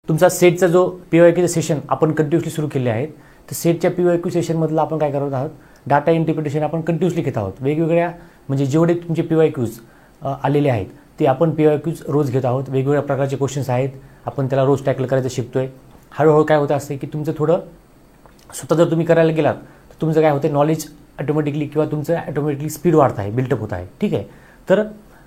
तुमचा सेटचा जो PYQ सेशन आपण कंटिन्युअसली सुरू केले आहेत, तर सेटच्या PYQ सेशनमधलं आपण काय करत आहोत, डाटा इंटरप्रिटेशन आपण कंटिन्युअसली घेत आहोत. वेगवेगळ्या म्हणजे जेवढे तुमचे PYQs आलेले आहेत ते आपण PYQs रोज घेत आहोत. वेगवेगळ्या प्रकारचे क्वेश्चन्स आहेत, आपण त्याला रोज टॅकल करायचं शिकतोय. हळूहळू काय होतं असते की तुमचं थोडं स्वतः जर तुम्ही करायला गेलात तर तुमचं काय होतं, नॉलेज ऑटोमॅटिकली किंवा तुमचं ऑटोमॅटिकली स्पीड वाढत आहे, बिल्टअप होत आहे. ठीक आहे. तर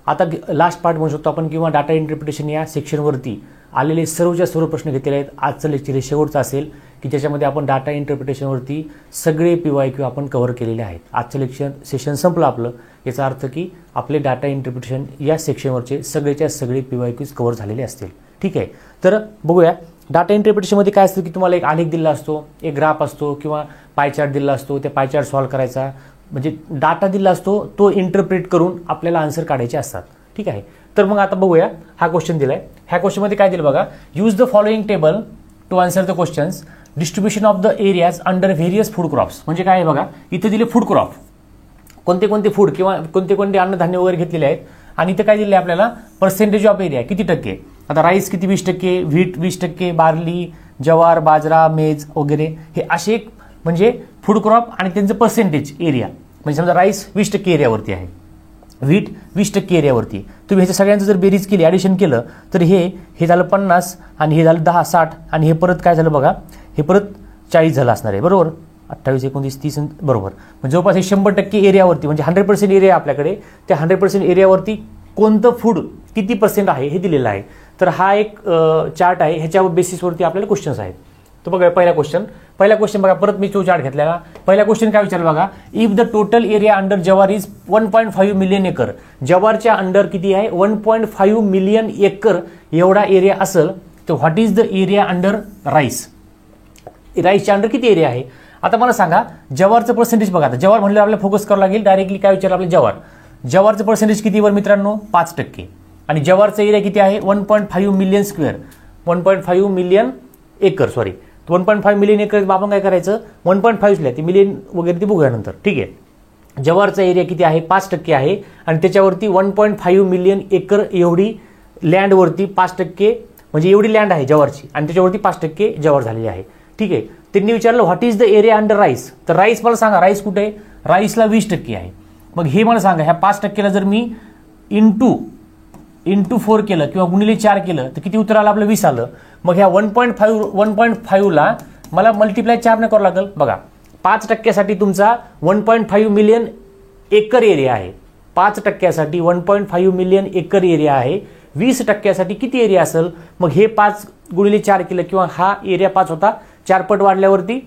आता लास्ट पार्ट म्हणू शकतो आपण किंवा डाटा इंटरप्रिटेशन या सेक्शनवरती आलेले सर्वच्या सर्व प्रश्न घेतलेले आहेत. आजचं लेक्चर हे शेवटचं असेल की ज्याच्यामध्ये आपण डाटा इंटरप्रिटेशनवरती सगळे PYQ आपण कव्हर केलेले आहेत. आजचं लेक्चर सेशन संपलं आपलं, याचा अर्थ की आपले डाटा इंटरप्रिटेशन या सेक्शनवरचे सगळेच्या सगळे PYQs कव्हर झालेले असतील. ठीक आहे. तर बघूया डाटा इंटरप्रिटेशनमध्ये काय असतं की तुम्हाला एक आलेख दिला असतो, एक ग्राफ असतो किंवा पाय चार्ट दिला असतो. त्या पाय चार्ट सॉल्व्ह करायचा, म्हणजे डाटा दिला असतो तो इंटरप्रेट करून आपल्याला आन्सर काढायचे असतात. ठीक आहे. तर मग आता बघूया, हा क्वेश्चन दिलाय. ह्या क्वेश्चनमध्ये काय दिलं बघा, use the following table to answer the questions. Distribution of the areas under various food crops. म्हणजे काय आहे बघा, इथे दिले फूड क्रॉप, कोणते कोणते फूड किंवा कोणते कोणते अन्नधान्य वगैरे घेतलेले आहेत. आणि इथे काय दिले आपल्याला, पर्सेंटेज ऑफ एरिया किती टक्के. आता राईस किती 20%, व्हीट 20%, बार्ली, ज्वार, बाजरा, मेज वगैरे हे असे एक म्हणजे फूड क्रॉप आणि त्यांचं पर्सेंटेज एरिया. म्हणजे समजा राईस 20% एरियावरती आहे, व्हीट 20% एरियावरती. तुम्ही ह्याच्या सगळ्यांचं जर बेरीज केली, ॲडिशन केलं तर हे झालं 50 आणि हे झालं 10, 60 आणि हे परत काय झालं बघा, हे परत 40 झालं असणार आहे. बरोबर, 28, 29, 30 बरोबर. म्हणजे जवळपास हे 100% एरियावरती म्हणजे 100% एरिया आपल्याकडे. त्या 100% एरियावरती कोणतं फूड किती पर्सेंट आहे हे दिलेलं आहे. तर हा एक चार्ट आहे, ह्याच्या बेसिसवरती आपल्याला क्वेश्चन्स आहेत. तर बघा पहिला क्वेश्चन बघा, परत मी तो चार्ट घेतलेला. पहिला क्वेश्चन काय विचारलं बघा, if the total area under jowar is 1.5 million acre. जवारच्या अंडर किती आहे, 1.5 मिलियन एकर एवढा एरिया असेल तर what is the area under rice. राईसच्या अंडर किती एरिया आहे. आता मला सांगा जवारचं पर्सेंटेज बघा. आता जवार म्हणलं आपल्याला फोकस करावं लागेल. डायरेक्टली काय विचारलं आपल्या जवारचं पर्सेंटेज किती वर मित्रांनो, 5%. आणि जवारचा एरिया किती आहे, 1.5 million square, 1.5 million acre, sorry 1.5 million acre. आपण काय करायचं, 1.5 लिहा, ती मिलियन वगैरे ती बघूया नंतर. ठीक आहे. जवारचा एरिया किती आहे, 5% आहे आणि त्याच्यावरती 1.5 मिलियन एकर एवढी लँडवरती 5% म्हणजे एवढी लँड आहे जवारची आणि त्याच्यावरती 5% जवार झालेली आहे. ठीक आहे. त्यांनी विचारलं what is the area under rice. तर राईस मला सांगा, राईस कुठे आहे, राईसला 20% आहे. मग हे मला सांगा, ह्या 5%ला जर मी इंटू 4 केलं किंवा गुणिले 4 केलं तर किती उत्तर आलं आपलं, 20 आलं. मग ह्या 1.5 ला मला मल्टिप्लाय 4 ने करावं लागेल. बघा 5%साठी तुमचा 1.5 मिलियन एकर एरिया आहे. 5%साठी 1.5 मिलियन एकर एरिया आहे. 20%साठी किती एरिया असेल, मग हे 5 गुणिले 4 केलं किंवा हा एरिया 5 होता, 4 पट वाढल्यावरती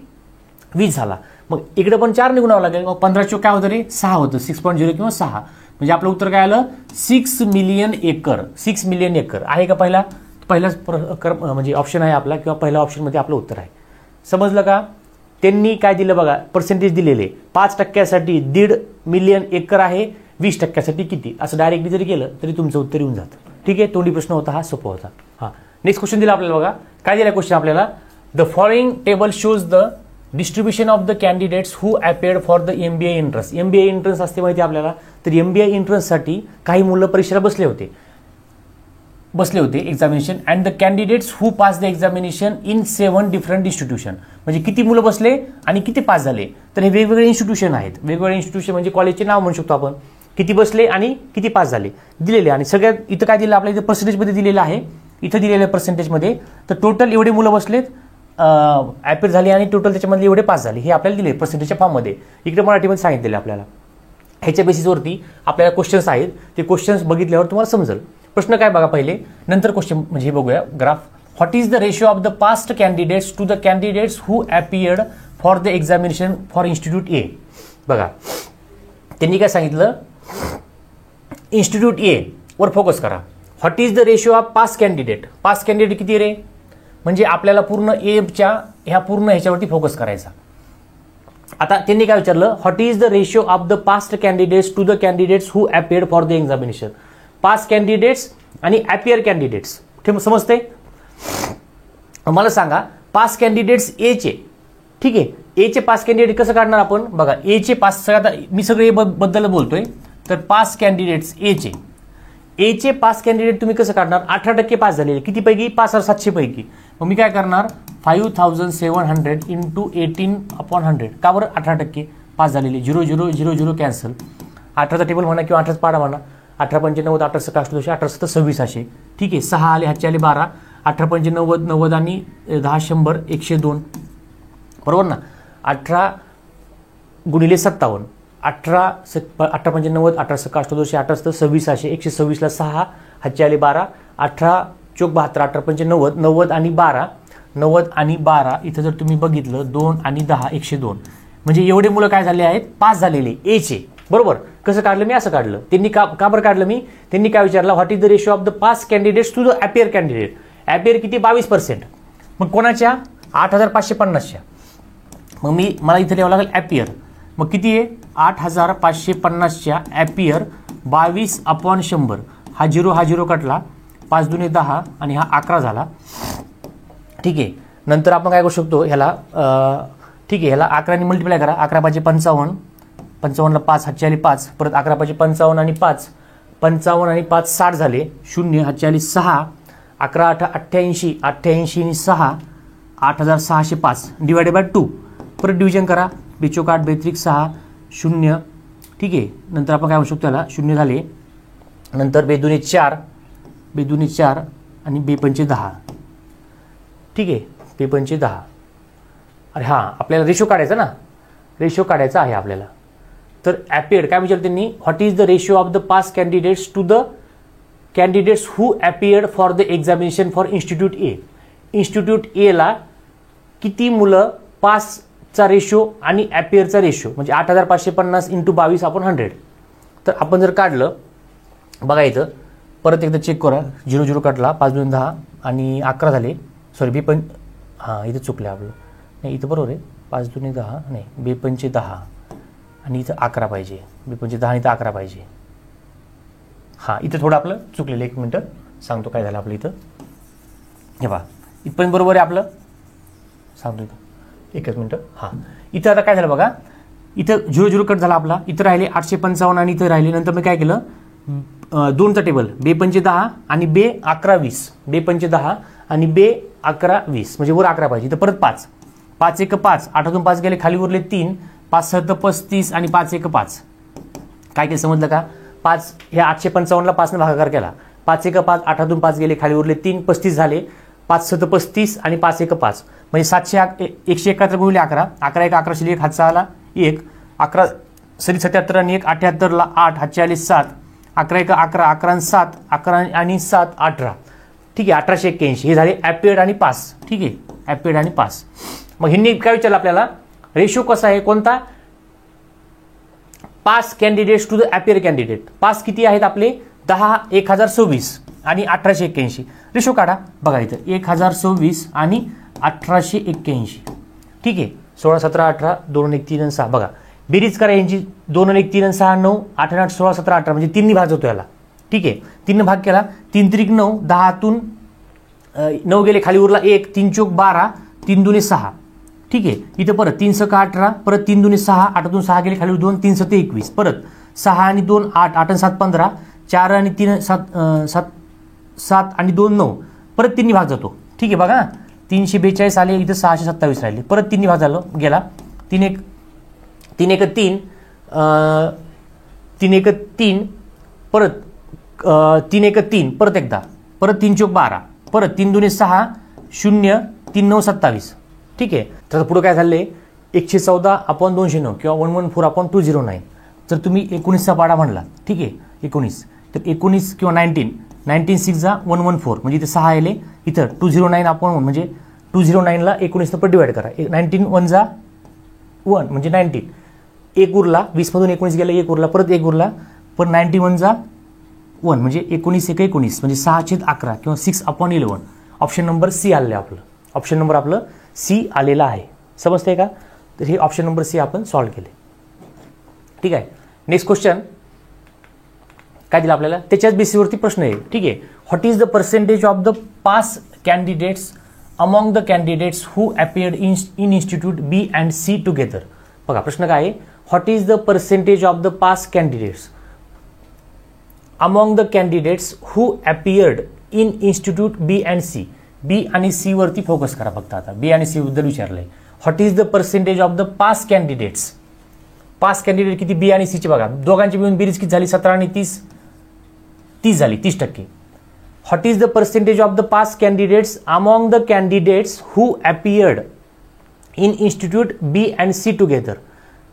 20 झाला. मग इकडे पण 4 ने गुणावं लागेल. मग 15 काय होतं रे, 6 होतं, 6.0 किंवा 6. म्हणजे आपलं उत्तर काय आलं, 6 मिलियन एकर. 6 मिलियन एकर आहे का पहिलाच म्हणजे ऑप्शन आहे आपला किंवा पहिल्या ऑप्शनमध्ये आपलं उत्तर आहे. समजलं का. त्यांनी काय दिलं बघा, पर्सेंटेज दिलेले 5%साठी 1.5 मिलियन एकर आहे, 20%साठी किती, असं डायरेक्टली जरी केलं तरी तुमचं उत्तर येऊन जातं. ठीक आहे. तोंडी प्रश्न होता हा, सोपा होता. हा नेक्स्ट क्वेश्चन दिला आपल्याला बघा, काय दिला क्वेश्चन आपल्याला, the following table shows the distribution of the candidates who appeared for the MBA entrance. MBA entrance असते माहिती आपल्याला. तर MBA एंट्रन्ससाठी काही मुलं परीक्षेला बसले होते examination. And the candidates who pass the examination in 7 different institution. म्हणजे किती मुलं बसले आणि किती पास झाले. तर हे वेगवेगळे इन्स्टिट्यूशन आहेत. वेगवेगळे इन्स्टिट्यूशन म्हणजे कॉलेजचे नाव म्हणू शकतो आपण. किती बसले आणि किती पास झाले दिलेले. आणि सगळ्यात इथं काय दिलं आपल्या इथं पर्सेंटेजमध्ये दिलेलं आहे. इथं दिलेलं पर्सेंटेजमध्ये तर टोटल एवढे मुलं बसलेत, अपेअर झाले आणि टोटल त्याच्यामध्ये एवढे पास झाले, हे आपल्याला दिले पर्सेंटेजच्या फॉर्ममध्ये. इकडे मराठीमध्ये सांगितलेलं आपल्याला. ह्याच्या बेसिसवरती आपल्याला क्वेश्चन्स आहेत, ते क्वेश्चन्स बघितल्यावर तुम्हाला समजेल. प्रश्न काय बघा पहिले, नंतर क्वेश्चन म्हणजे हे बघूया graph. What is the ratio of the past candidates to the candidates who appeared for the examination for institute A. बघा त्यांनी काय सांगितलं, इन्स्टिट्यूट ए वर फोकस करा. What is the ratio of passed candidate. Passed candidate किती रे, म्हणजे आपल्याला पूर्ण एच्या ह्या पूर्ण ह्याच्यावरती फोकस करायचा. आता त्यांनी काय विचारलं, what is the ratio of the past candidates to the candidates who appeared for the examination. Past candidates आणि अपियर कॅन्डिडेट्स, ठीक समजते. मला सांगा पास्ट कॅन्डिडेट्स एचे, ठीक आहे, एचे पास्ट कॅन्डिडेट कसं काढणार आपण. बघा एचे पास, आता मी सगळे बद्दल बोलतोय. तर पास्ट कॅन्डिडेट्स एचे पास कॅन्डिडेट तुम्ही कसं काढणार, 18% पास झालेले, किती पैकी, 5,700 पैकी. मग मी काय करणार 5700 इंटू 18/100 का बरं 18% पास झालेले 0 0 0 0 कॅन्सल 18चा टेबल म्हणा किंवा 18चा पाडा म्हणा 18 पंचे 90 18 सका 200 18 सत्तर 26 असे ठीक आहे 6 आले हातचे आले 12 18 पंचे 90 90 आणि 10 100 102 बरोबर ना 18 गुणिले 57 18 पंचे 90 18 सका 200 18 सत्तर 26 असे 126 ला 6 हातचे आले 12 18 चोक 72 18 पंचे 90 90 आणि 12 90 आणि 12 इथं जर तुम्ही बघितलं 2 आणि 10 102 म्हणजे एवढे मुलं काय झाले आहेत पास झालेले एचे बरोबर कसं काढलं मी असं काढलं त्यांनी का बरं काढलं मी त्यांनी काय विचारलं what is the ratio of the pass candidates to the appear candidate appear किती 22% मग कोणाच्या 8550च्या मग मला इथे लिहावं लागेल अपियर मग किती आहे 8550च्या अपियर 22/100 हा 0 कटला 5 दुने 10 आणि हा 11 झाला ठीक आहे नंतर आपण काय करू शकतो ह्याला ठीक आहे ह्याला 11 ने मल्टिप्लाय करा 11 5 55 55 ला 5 हातचे आले 5 परत 11 5 55 आणि 5 55 आणि 5 60 झाले 0 हातचे आले 6 11 8 88 88 आणि 6 8605 डिवायडेड बाय 2 परत डिव्हिजन करा बेचोक 8 बेत्रिक 6 0 ठीक आहे नंतर आपण काय म्हणू शकतो त्याला 0 झाले नंतर बेदुने 4 आणि बेपंचे 10 ठीक आहे बेपंचे 10 अरे हां आपल्याला रेशो काढायचा ना रेशो काढायचा आहे आपल्याला तर अपियर्ड काय विचारलं त्यांनी what is the ratio of the pass candidates to the candidates who appeared for the examination for institute A institute एला किती मुलं पासचा रेशो आणि अपियरचा रेशो म्हणजे 8550 इंटू 22/100 तर आपण जर काढलं बघा इथं परत एकदा चेक करा 0 0 कटला 5 2 10 आणि 11 झाले सॉरी बेपं हां इथं चुकलं आपलं नाही इथं बरोबर आहे 5 2 10 नाही बेपंचे 10 आणि इथं 11 पाहिजे बेपंचे 10 आणि इथं 11 पाहिजे हां इथं थोडं आपलं चुकलेलं 1 मिनटं सांगतो काय झालं आपलं इथं हे पहा इथपर्यंत बरोबर आहे आपलं सांगतो इथं 1 मिनटं हां इथं आता काय झालं बघा इथं 0 0 कट झाला आपला इथं राहिले 855 आणि इथं राहिले नंतर मी काय केलं 2चा टेबल बेपंचे 10 आणि बे 11 20 बेपंचे 10 आणि बे 11 20 म्हणजे वर 11 पाहिजे इथं परत 5 5 1 5 8तून 5 गेले खाली उरले 3 5 7 35 आणि 5 1 5 काय केलं समजलं का 5 ह्या 855 ला 5 ने भागाकार केला 5 1 5 8तून 5 गेले खाली उरले 3 35 झाले 5 7 35 आणि 5 1 5 म्हणजे 171 गुणिले 11 11 1 11 1 हातचा आला 1 11 सरी 77 आणि 1 78 ला 8 हातचे आले 7 11 1 11 11 आणि 7 11 आणि 7 18 ठीक आहे 1881 हे झाले अपियर्ड आणि पास ठीक आहे अपियर्ड आणि पास मग ह्यांनी काय विचारलं आपल्याला रेशो कसा आहे कोणता pass candidates to the appear candidate pass किती आहेत आपले 10,1026 आणि 1881 रेशो काढा बघा इथं 1026 आणि 1881 ठीक आहे 16 17 18 2 1 3 आणि 6 बघा बेरीज करा यांची 2 1 3 आणि 6 9 8 8 16 17 18 म्हणजे 3 भाग होतो याला ठीक आहे 3 भाग केला 3 त्रिक 9 10तून 9 गेले खाली उरला 1 3 चोक 12 3 दुने 6 ठीक आहे इथं परत 3 सका 18 परत 3 दुने 6 8तून 6 गेले खाली 2 3 7 21 परत 6 आणि 2 8 8 आणि 7 15 4 आणि 3 7 आणि 2 9 परत 3 भाग जातो ठीक आहे बघा 342 आले इथं 627 राहिले परत 3 भाग झालं गेला 3 1 3 1 3 3 1 3 परत 3 1 3 परत एकदा परत 3 चोक 12 परत 3 दुने 6 0 3 9 27 ठीक आहे तर पुढे काय झाले 114/209 किंवा 114/209 जर तुम्ही 19चा पाडा म्हणला ठीक आहे 19 तर 19 किंवा 19 6 जा 114 म्हणजे इथे 6 आले इथं 209/1 म्हणजे 209 ला 19 पर डिवाइड करा 19 1 जा 1 म्हणजे 19 1 उरला 20 मधून 19 गेला 1 उरला परत 1 उरला पण 91 जा 1 म्हणजे 19 1 19 म्हणजे 6/11 किंवा 6/11 ऑप्शन नंबर सी आलेलं आपलं ऑप्शन नंबर आपलं सी आलेला आहे समजतंय का तर हे ऑप्शन नंबर सी आपण सॉल्व्ह केले ठीक आहे नेक्स्ट क्वेश्चन काय दिलं आपल्याला त्याच्याच बेसिसवरती प्रश्न आहे ठीक आहे what is the percentage of the pass candidates among the candidates who appeared in institute B and C together बघा प्रश्न काय आहे what is the percentage of the pass candidates among the candidates who appeared in institute B and C B आणि C वरती focus करा फक्त. आता बी आणि सी बद्दल विचारलंय. What is the percentage of the pass candidates. Pass candidate किती B आणि सीचे बघा, दोघांची मिळून बेरीज किती झाली 17 आणि 30 झाली, 30%. What is the percentage of the pass candidates among the candidates who appeared in institute B and C together.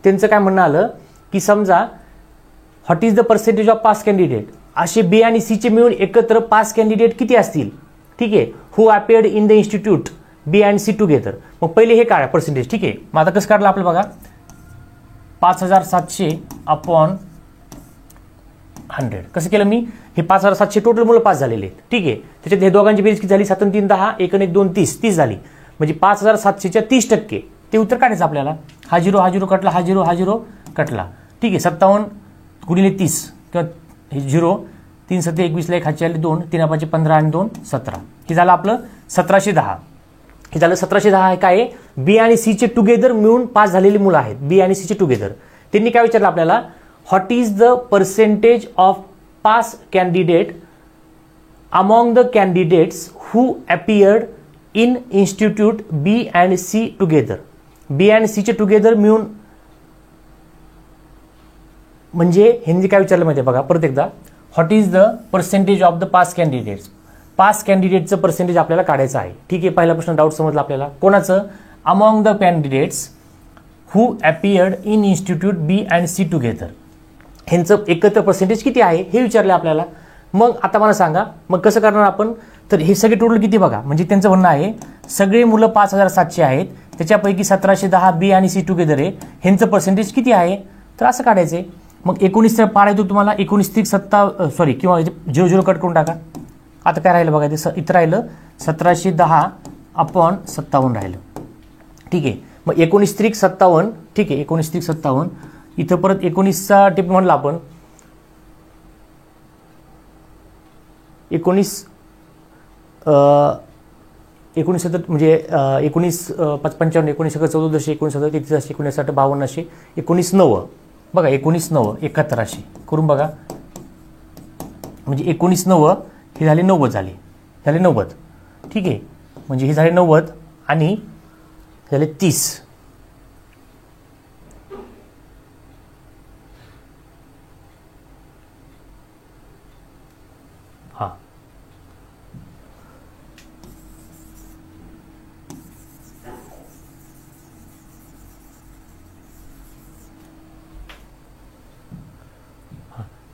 त्यांचं काय म्हणणं आलं की समजा what is the percentage of pass candidate, असे बी आणि सीचे मिळून एकत्र पास कॅन्डिडेट किती असतील, ठीक आहे, who appeared in the institute B and C together. मग पहिले हे काढा पर्सेंटेज, ठीक आहे. मग आता कसं काढलं आपलं बघा, 5700 अपॉन 100. कसं केलं मी, हे 5700 टोटल मुलं पास झालेले आहेत, ठीक आहे. त्याच्यात हे दोघांची बेरीज किती झाली, 7 3 10, 1 1 2 30 झाली. म्हणजे 5700च्या 30% ते उत्तर काढायचं आपल्याला. हा 0 कटला, हा 0 कटला, ठीक आहे. 57 गुणिले 30 किंवा हे 0, 3 7 21 ला 1 हातचे आले 2, 3 5 15 आणि 2 17. हे झालं आपलं 1710. हे झालं 1710. हे काय आहे, बी आणि सीचे टुगेदर मिळून पास झालेली मुलं आहेत, बी आणि सीचे टुगेदर. त्यांनी काय विचारलं आपल्याला, what is the percentage of pass candidate among the candidates who appeared in institute B and C together. B and सीचे टुगेदर मिळून म्हणजे ह्यांनी काय विचारलं माहिती आहे बघा परत एकदा, what is the percentage of the pass candidates. Pass कॅन्डिडेटचं पर्सेंटेज आपल्याला काढायचं आहे, ठीक आहे. पहिला प्रश्न डाऊट समजला आपल्याला. कोणाचं, among the candidates who appeared in institute B and C together. ह्यांचं एकत्र पर्सेंटेज किती आहे हे विचारलं आपल्याला. मग आता मला सांगा, मग कसं करणार आपण, तर हे सगळे टोटल किती बघा, म्हणजे त्यांचं म्हणणं आहे सगळे मुलं 5700 आहेत, त्याच्यापैकी 1710 बी आणि सी टुगेदर आहे, ह्यांचं पर्सेंटेज किती आहे, तर असं काढायचं. मग 19 पाडायचं तुम्हाला, 19 सॉरी किंवा 0 कट करून टाका. आता काय राहिलं बघा, ते इथं राहिलं 1710 अपॉन 57 राहिलं, ठीक आहे. मग 19 त्रिक 57, ठीक आहे. 19 त्रिक 57, इथं परत 19चा टिप म्हणला आपण, 19 म्हणजे 19 5 55, 19 14, 19 33, 19 52, 19 9 बघा, 19 9 71 करून बघा, म्हणजे 19 9 हे झाले 90 झाले 90, ठीक आहे. म्हणजे हे झाले 90 आणि झाले 30. हा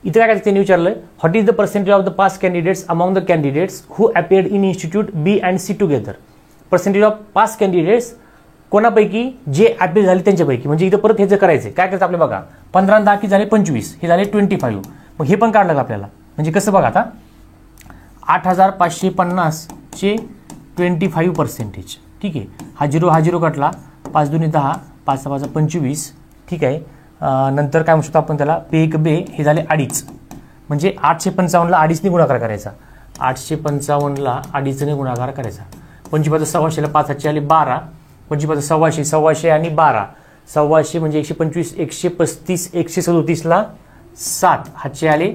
इथे काय त्यांनी विचारलं, what is the percentage of the pass candidates among the candidates who appeared in institute B and C together. Percentage of pass candidates कोणापैकी, जे अपीयर झाले त्यांच्यापैकी. म्हणजे इथं परत हे जे करायचं काय करायचं आपले बघा, 15 10 की झाले 25, हे झाले 25. मग हे पण काढलं आपल्याला. म्हणजे कसं बघा आता, 8550 चे 25%, ठीक आहे. हा 0 कटला, 5 2 10, 5 5 25, ठीक आहे. नंतर काय म्हणू शकतो आपण त्याला, पे एक बे, हे झाले 2.5. म्हणजे 855ला 2.5ने गुणाकार करायचा, 855ला 2.5ने गुणाकार करायचा. 25 सव्वाशेला 5 हातचे आले 12, 25 सव्वाशे, सव्वाशे आणि 12, सव्वाशे म्हणजे 125, 135, 137ला 7 हातचे आले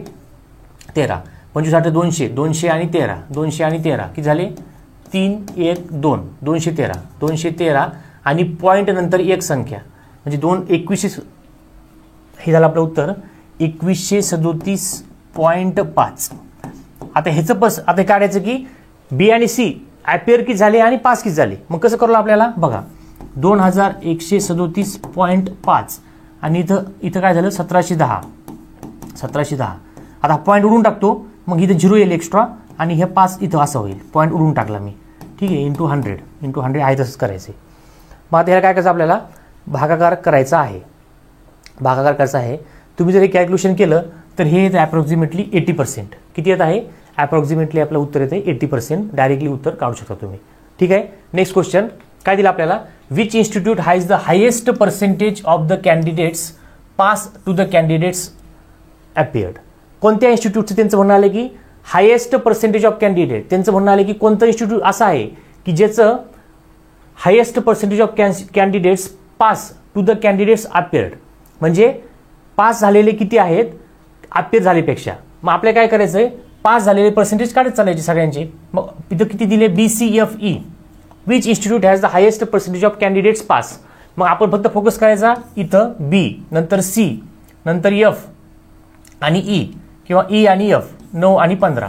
13, 25 8 200, 200 आणि 13, 200 आणि 13 किती झाले, 3 1 2, 213, 213 आणि पॉईंट नंतर एक संख्या म्हणजे 2100. हे झालं आपलं उत्तर 2137.5. आता ह्याचं आता काढायचं की बी आणि सी अपीयर किती झाले आणि पास किती झाले. मग कसं करलं आपल्याला बघा, 2137.5 आणि इथं काय झालं 1710. आता पॉईंट उडून टाकतो, मग इथं 0 येईल एक्स्ट्रा आणि हे 5 इथं असं होईल, पॉईंट उडून टाकला मी, ठीक आहे. इंटू 100 आहे तसंच करायचं. मग आता ह्याला काय करायचं आपल्याला, भागाकार करायचा आहे. तुम्ही जर हे कॅल्क्युलेशन केलं तर हे येतं अप्रॉक्सिमेटली 80%. किती येत आहे, अप्रॉक्सिमेटली आपलं उत्तर येतं 80%. डायरेक्टली उत्तर काढू शकता तुम्ही, ठीक आहे. नेक्स्ट क्वेश्चन काय दिलं आपल्याला, which institute has the highest percentage of the candidates pass to the candidates appeared. कोणत्या इन्स्टिट्यूटचं त्यांचं म्हणणं आलं की हायेस्ट पर्सेंटेज ऑफ कॅन्डिडेट. त्यांचं म्हणणं आलं की कोणतं इन्स्टिट्यूट असं आहे की ज्याचं highest percentage of candidates pass to the candidates appeared. म्हणजे पास झालेले किती आहेत अपीयर झालेपेक्षा. मग आपल्याला काय करायचं आहे, पास झालेले पर्सेंटेज काढत चालायचे सगळ्यांचे. मग इथं किती दिले, BCFE, which institute has the highest percentage of candidates pass. मग आपण फक्त फोकस करायचा इथं B, नंतर C, नंतर F आणि E किंवा E आणि F, 9 आणि 15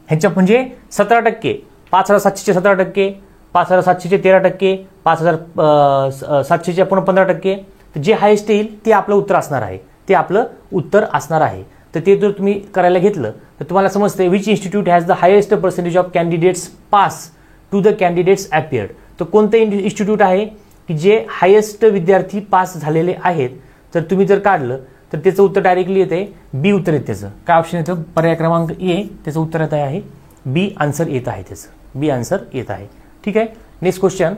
ह्यांच्या म्हणजे 17%, 5700चे 17%, 5700चे 13%, 5700चे पुन्हा 15%. जे हायेस्ट येईल ते आपलं उत्तर असणार आहे, ते आपलं उत्तर असणार आहे. तर ते जर तुम्ही करायला घेतलं तर तुम्हाला समजते which institute has the highest percentage of candidates pass to the candidates appeared. तर कोणतं इन्स्टिट्यूट आहे की जे हायेस्ट विद्यार्थी पास झालेले आहेत. तर तुम्ही जर काढलं तर त्याचं उत्तर डायरेक्टली येते B उत्तर येते. त्याचं काय ऑप्शन येतं, पर्याय क्रमांक A त्याचं उत्तर येत आहे B आन्सर येत आहे, त्याचं B आन्सर येत आहे. ठीक आहे. Next question,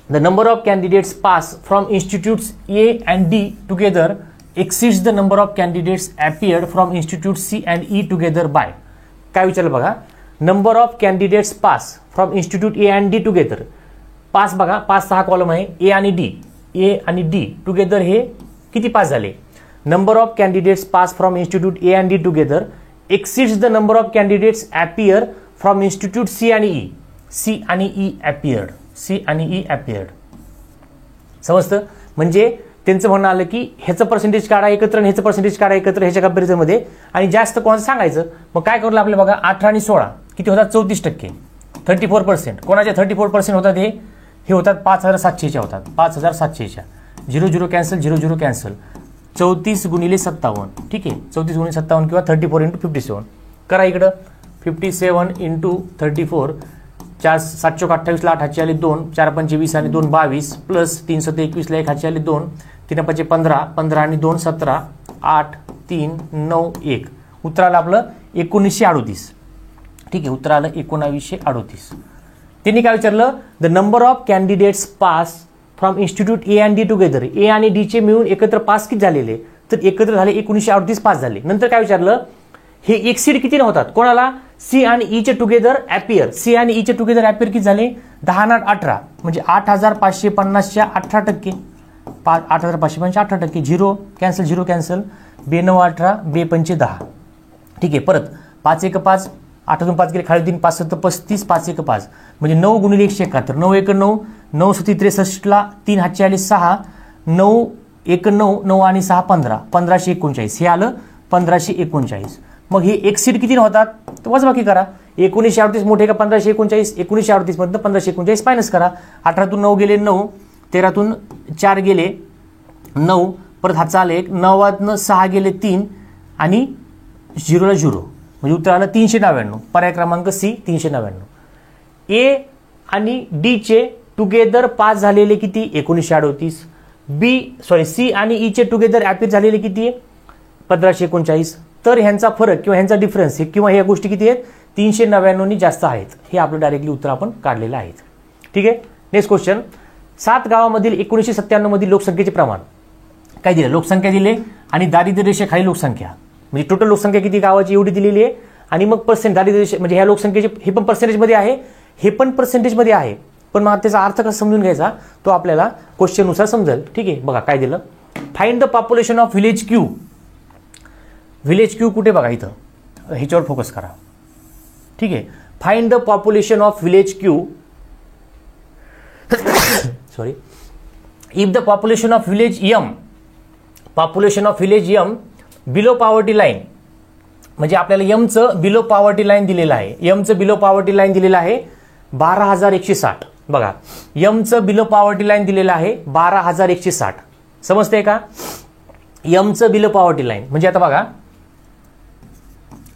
the number of candidates pass from institutes A and D together exceeds the number of candidates appeared from institute C and E together by. काय विचारलं बघा, number of candidates pass from institute A and D together. Pass बघा, pass 6 column आहे, A आणि D together हे किती pass झाले. Number of candidates pass from institute A and D together exceeds the number of candidates appear from institute C आणि E. C आणि E appeared, C आणि E appeared. समजतं, म्हणजे त्यांचं म्हणणं आलं की ह्याचं पर्सेंटेज काढा एकत्र आणि ह्याचं पर्सेंटेज काढा एकत्र ह्याच्या कंपॅरिझनमध्ये आणि जास्त कोणाचं सांगायचं. मग काय करू आपलं बघा, 18 आणि 16 किती होतात, 34%, 34%. कोणाचे 34% होतात, हे होतात 5700च्या होतात, 5700च्या. 0 कॅन्सल, 0 कॅन्सल. 34 गुणिले 57, ठीक आहे, 34 गुणिले 57 किंवा 34 × 57. करा इकडं, 57 × 34, 4 7 28 ला 8 हातचे आले 2, 4 5 20 आणि 2 22 प्लस 3 7 21 ला 1 हातचे आले 2, 3 5 15, 15 आणि 2 17, 8 3 9 1. उत्तर आलं आपलं 1938. ठीक आहे, उत्तर आलं 1938. त्यांनी काय विचारलं, the number of candidates pass from institute A and D together. A आणि D चे मिळून एकत्र पास किती झालेले, तर एकत्र झाले 1938 पास झाले. नंतर काय विचारलं, हे एक्सिड किती होतात, कोणाला, C आणि E चे टुगेदर अपियर. C आणि E चे टुगेदर अपियर किती झाले, 10 आणि 18 म्हणजे 8550च्या 18%, 8550 18%. 0 कॅन्सल, 0 कॅन्सल. 2 9 18, 2 5 10. ठीक आहे, परत 5 1 5, 8 2 5 गेले खाली 3, 5 7 35, 5 1 5 म्हणजे 9 गुणिले 171, 9 1 9, 9 7 63 ला 3 हातचे आले 6, 9 1 9, 9 आणि 6 15, 1539. हे आलं 1539. मग हे एक्सिड किती होतात, तर वजाबाकी करा. 1938 मोठे का 1539, 1938 मधनं 1539 मायनस करा. 18तून 9 गेले 9, 13तून 4 गेले 9, परत हातचा आले 1, 9तनं 6 गेले 3 आणि 0 ला 0 म्हणजे उत्तर आलं 399. पर्याय क्रमांक C 399. A आणि D चे टुगेदर पास झालेले किती, 1938. C आणि E चे टुगेदर अपियर झालेले किती, 1539. तर ह्यांचा फरक किंवा ह्यांचा डिफरन्स किंवा ह्या गोष्टी किती आहेत, 399 जास्त आहेत. हे आपलं डायरेक्टली उत्तर आपण काढलेलं आहे. ठीक आहे. नेक्स्ट क्वेश्चन, 7 गावामधील 1997 मधील लोकसंख्येचे प्रमाण काय दिले, लोकसंख्या दिले आणि दारिद्र्य रेषेखाली लोकसंख्या म्हणजे टोटल लोकसंख्या किती गावाची एवढी दिलेली आहे आणि मग पर्सेंट दारिद्र्य रेषे म्हणजे ह्या लोकसंख्येचे हे पण पर्सेंटेजमध्ये आहे, हे पण पर्सेंटेजमध्ये आहे. पण मग त्याचा अर्थ कसा समजून घ्यायचा तो आपल्याला क्वेश्चननुसार समजेल. ठीक आहे, बघा काय दिलं, find the population of village Q. Village Q कुठे बघा, इथं ह्याच्यावर फोकस करा. ठीक आहे, find the population of village Q. Sorry, if the population of village M below poverty line म्हणजे आपल्याला एमचं बिलो पॉवर्टी लाईन दिलेलं आहे. एमचं बिलो पॉवर्टी लाईन दिलेलं आहे 12,160. बघा, एमचं बिलो पॉवर्टी लाईन दिलेलं आहे 12,160. समजतंय का, एमचं बिलो पॉवर्टी लाईन म्हणजे आता बघा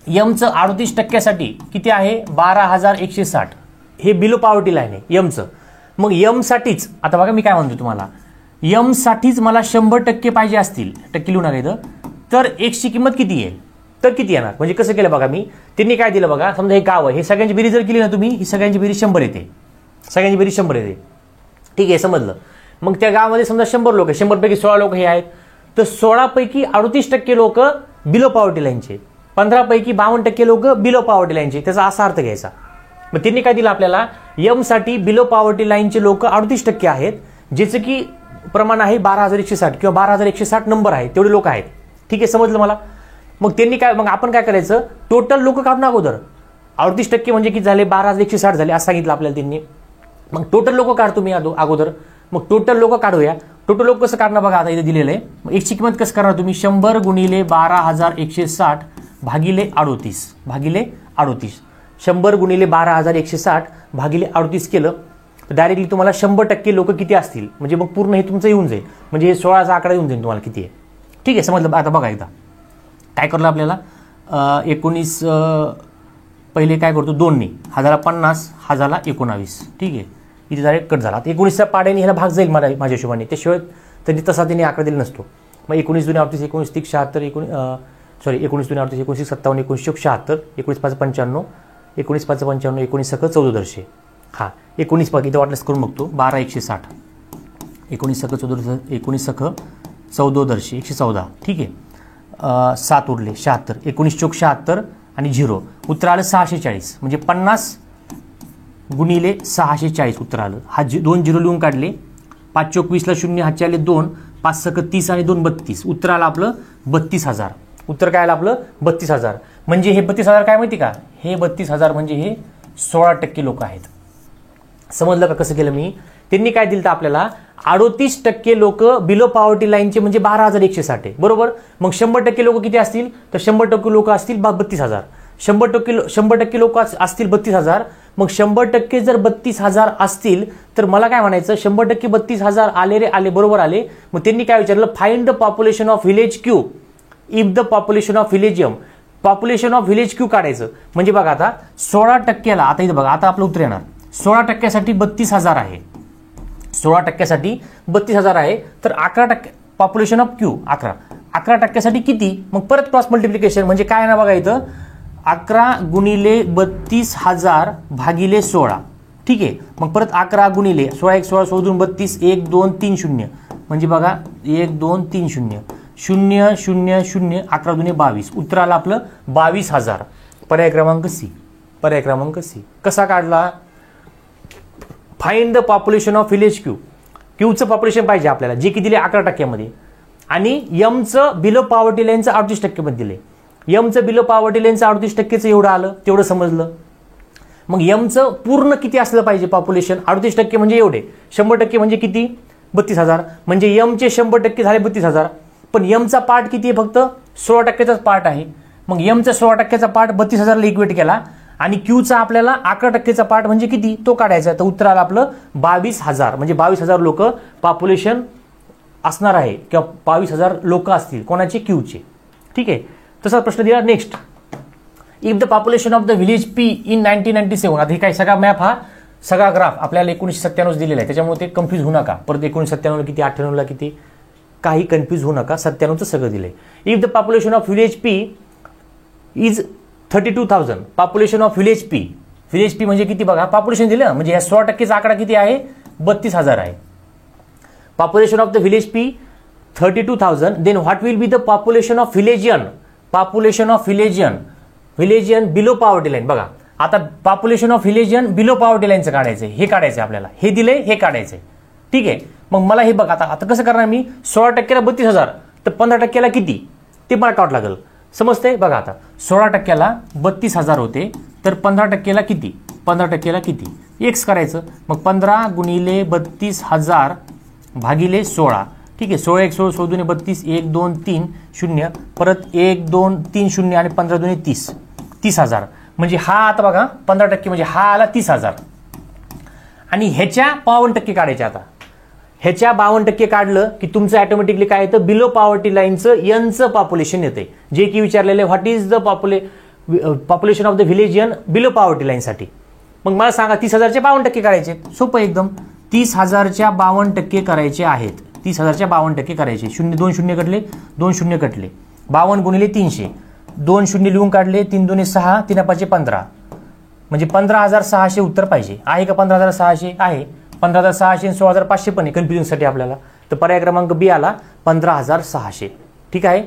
एमचं 38% किती आहे 12,160. हे बिलो पॉवर्टी लाईन आहे एमचं. मग एम साठीच आता बघा मी काय म्हणतो तुम्हाला, एम साठीच मला 100% पाहिजे असतील, टक्के लिहू नका इथं, तर एक्सची किंमत किती येईल, तर किती येणार. म्हणजे कसं केलं बघा मी, त्यांनी काय दिलं बघा, समजा हे गाव आहे, हे सगळ्यांची बेरीज जर केली ना तुम्ही, ही सगळ्यांची बेरीज 100 येते, सगळ्यांची बेरीज 100 येते. ठीक आहे, समजलं. मग त्या गावामध्ये समजा 100 लोक आहे, 100 पैकी 16 लोक हे आहेत, तर 16 पैकी 38% लोक बिलो पॉवर्टी लाईनचे, 15 पैकी 52% लोक बिलो पॉवर्टी लाईनचे. त्याचा असा अर्थ घ्यायचा. मग त्यांनी काय दिलं आपल्याला, एम साठी बिलो पॉवर्टी लाईनचे लोक 38% आहेत, ज्याचं की प्रमाण आहे 12,160 किंवा 12,160 नंबर आहे, तेवढे लोक आहेत. ठीक आहे, समजलं मला. मग त्यांनी काय, मग आपण काय करायचं, टोटल लोक काढून अगोदर 38% म्हणजे किती झाले, 12,160 झाले असं सांगितलं आपल्याला त्यांनी. मग टोटल लोक काढतो मी अगोदर. मग टोटल लोक काढूया. टोटल लोक कसं काढणार बघा, आता इथे दिलेलं आहे. मग एकची किंमत कसं करणार तुम्ही, 100 गुणिले 12,160 भागिले 38 भागिले 38. 100 गुणिले 12,160 भागिले 38 केलं तर डायरेक्टली तुम्हाला 100% लोक किती असतील, म्हणजे मग पूर्ण हे तुमचं येऊन जाईल. म्हणजे हे 16चा आकडा येऊन जाईल तुम्हाला किती आहे. ठीक आहे, समजलं. आता बघा एकदा काय करलं आपल्याला, 19 पहिले काय करतो 2ने, 1050 1000 19. ठीक आहे, इथे डायरेक्ट कट झाला. 19च्या पाड्याने ह्याला भाग जाईल माझ्या हिशोबाने, त्याशिवाय त्यांनी तसा त्यांनी आकडा दिला नसतो. मग 19 दूने 38, 19 3 76, 19 दूने 38, 19 57, 19 76, 19 5 95, 19 5 95, 19 सख 1400. हां 19 बघ इथं वाटलंच करून बघतो, 12,160, 19 सख 1400, 19 सख 1400, 114. ठीक आहे, 7 उरले 76, 19 चौक 76 आणि 0. उत्तर आलं 640. म्हणजे 50 गुणिले 640 उत्तर आलं. हा 2 0 लिहून काढले. 5 चौक 20ला 0, हातचे आले 2, 5 सख 30 आणि 2 32. उत्तर आलं आपलं 32,000. उत्तर काय आलं आपलं 32,000. म्हणजे हे 32,000 काय माहिती का, हे 32,000 म्हणजे हे 16% लोक आहेत. समजलं का कसं केलं मी. त्यांनी काय दिलं तर आपल्याला 38% लोक बिलो पॉवर्टी लाईनचे म्हणजे 12,160 आहे बरोबर. मग 100% लोक किती असतील, तर 100% लोक असतील 32,000. 100% लोक असतील 32,000. मग 100% जर 32,000 असतील तर मला काय म्हणायचं, 100% 32,000 आले रे आले, बरोबर आले. मग त्यांनी काय विचारलं, find the population of village Q if the population of village M. Population of village Q काढायचं. म्हणजे बघा आता 16%ला, आता इथं बघा आता आपलं उत्तर येणार 16%साठी 32,000 आहे. 16%साठी 32,000 आहे. तर 11% पॉप्युलेशन ऑफ क्यू 11%साठी किती, मग परत क्रॉस मल्टिप्लिकेशन. म्हणजे काय ना बघा इथं 11 गुणिले 32,000 भागिले 16. ठीक आहे, मग परत 11 गुणिले 16 1 16 16 2 32 1 2 3 0. म्हणजे बघा 1 2 3 0 0 0 0 11 दुने 22. उत्तर आलं आपलं 22,000. पर्याय क्रमांक सी. पर्याय क्रमांक सी. कसा काढला, find the population of village Q. क्यूचं पॉप्युलेशन पाहिजे आपल्याला, जे की दिले 11% मध्ये, आणि यमचं बिलो पॉवर्टी लाईनचं 38% मध्ये दिले. यमचं बिलो पॉवर्टी लाईनचं 38%चं एवढं आलं, तेवढं समजलं. मग यमचं पूर्ण किती असलं पाहिजे पॉप्युलेशन, 38% म्हणजे एवढे, 100% म्हणजे किती 32,000. म्हणजे यमचे 100% झाले 32,000. पण यमचा पार्ट किती आहे, फक्त 16%चाच पार्ट आहे. मग यमचा 16%चा पार्ट 32,000ला इक्वेट केला, आणि क्यूचा आपल्याला 11%चा पार्ट म्हणजे किती तो काढायचा. तर उत्तर आलं आपलं 22,000. म्हणजे 22,000 लोक पॉप्युलेशन असणार आहे, किंवा 22,000 लोक असतील कोणाचे, क्यूचे. ठीक आहे, तसा प्रश्न दिला. Next, if the population of the village P in 1997. आता हे काय सगळा मॅप, हा सगळा ग्राफ आपल्याला 1997 दिलेला आहे, त्याच्यामुळे ते कन्फ्यूज होऊ नका. परत 1997 किती, 98 किती, काही कन्फ्यूज होऊ नका. 97चं सगळं दिलंय. If the population of village P is 32,000. Population of village P, village P म्हणजे किती बघा, पॉप्युलेशन दिलं म्हणजे या 16%चा आकडा किती आहे, 32,000 आहे. Population of the village P 32,000. Then what will be the population of villagers. Population of villagers below poverty line. बघा आता population of villagers below poverty लाईनचं काढायचं, हे काढायचं आपल्याला, हे दिलंय हे काढायचंय. ठीक आहे, मग मला हे बघा आता कसं करणार मी, 16%ला 32,000, तर 15%ला किती ते मला काढावं लागेल. समजते बघा, आता 16%ला 32,000 होते, तर 15%ला किती, 15%ला किती, एक्स करायचं. मग 15 गुणिले 32,000 भागिले 16. ठीक आहे, 16 1 16 16 दुने 32 1 2 3 0, परत 1 2 3 0 आणि 15 दुने 30, 30,000. म्हणजे हा आता बघा 15% म्हणजे हा आला 30,000. आणि ह्याच्या 52% काढायचे. आता ह्याच्या 52% काढलं की तुमचं ऑटोमॅटिकली काय येतं, बिलो पॉवर्टी लाईनचं यनचं पॉप्युलेशन येते, जे की विचारलेलं आहे what is the population of the villagers below poverty लाईनसाठी. मग मला सांगा 30,000चे 52% काढायचे. सोपं एकदम, 30,000च्या 52% करायचे आहेत. 30,000च्या 52% करायचे. 2 शून्य कटले, 2 शून्य कटले, 52 गुणिले 300, 2 शून्य लिहून काढले, 3 दुने 6, 3 5 15, म्हणजे 15,600 उत्तर पाहिजे. आहे का 15,600? आहे. 15,600 आणि 16,500 पण आहे कन्फ्युजनसाठी आपल्याला. तर पर्याय क्रमांक बी आला 15,600. ठीक आहे.